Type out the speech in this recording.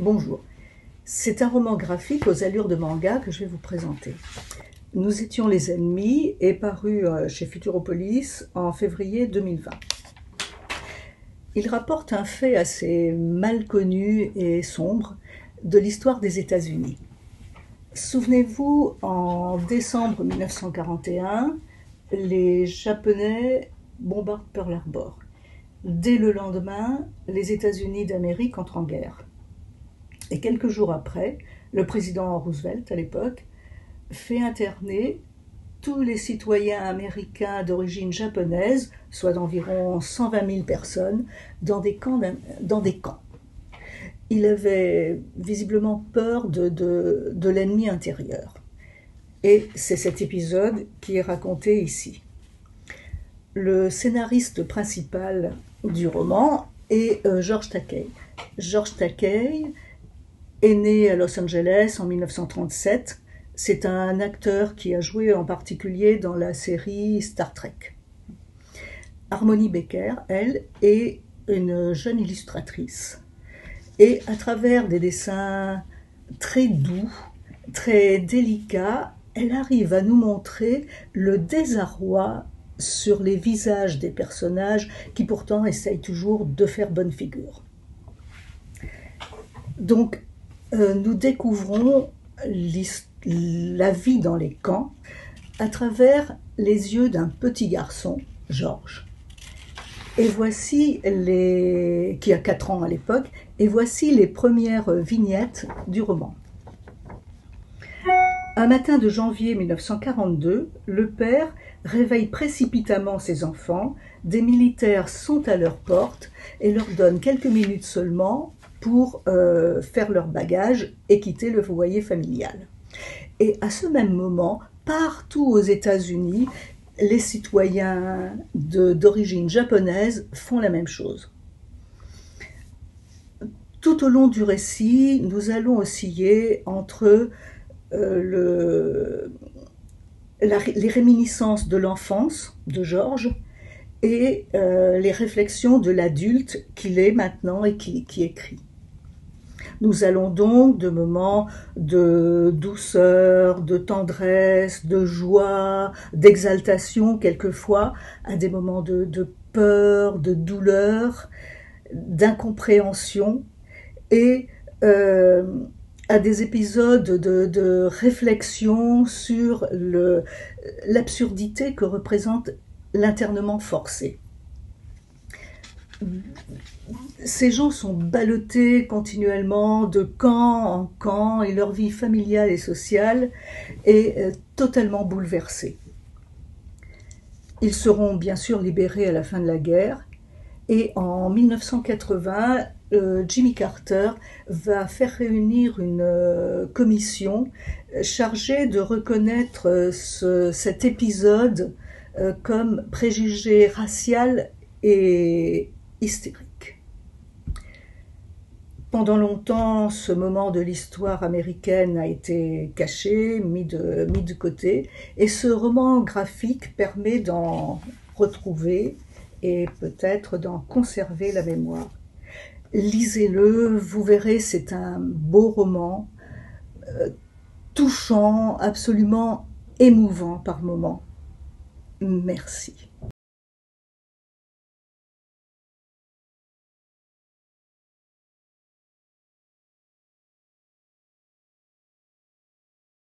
Bonjour, c'est un roman graphique aux allures de manga que je vais vous présenter. Nous étions les ennemis est paru chez Futuropolis en février 2020. Il rapporte un fait assez mal connu et sombre de l'histoire des États-Unis. Souvenez-vous, en décembre 1941, les Japonais bombardent Pearl Harbor. Dès le lendemain, les États-Unis d'Amérique entrent en guerre. Et quelques jours après, le président Roosevelt, à l'époque, fait interner tous les citoyens américains d'origine japonaise, soit d'environ 120 000 personnes, dans des camps. Il avait visiblement peur de l'ennemi intérieur. Et c'est cet épisode qui est raconté ici. Le scénariste principal du roman est George Takei. George Takei est né à Los Angeles en 1937. C'est un acteur qui a joué en particulier dans la série Star Trek. Harmony Becker, elle, est une jeune illustratrice. Et à travers des dessins très doux, très délicats, elle arrive à nous montrer le désarroi sur les visages des personnages qui pourtant essayent toujours de faire bonne figure. Donc, nous découvrons la vie dans les camps à travers les yeux d'un petit garçon, George. Et voici qui a 4 ans à l'époque, et voici les premières vignettes du roman. Un matin de janvier 1942, le père réveille précipitamment ses enfants, des militaires sont à leur porte et leur donnent quelques minutes seulement pour faire leur bagage et quitter le foyer familial. Et à ce même moment, partout aux États-Unis, les citoyens d'origine japonaise font la même chose. Tout au long du récit, nous allons osciller entre les réminiscences de l'enfance de George et les réflexions de l'adulte qu'il est maintenant et qui écrit. Nous allons donc de moments de douceur, de tendresse, de joie, d'exaltation quelquefois, à des moments de peur, de douleur, d'incompréhension et à des épisodes de réflexion sur l'absurdité que représente l'internement forcé. Ces gens sont ballottés continuellement de camp en camp et leur vie familiale et sociale est totalement bouleversée. Ils seront bien sûr libérés à la fin de la guerre et en 1980, Jimmy Carter va faire réunir une commission chargée de reconnaître cet épisode comme préjugé racial et hystérique. Pendant longtemps, ce moment de l'histoire américaine a été caché, mis de côté, et ce roman graphique permet d'en retrouver et peut-être d'en conserver la mémoire. Lisez-le, vous verrez, c'est un beau roman, touchant, absolument émouvant par moments. Merci.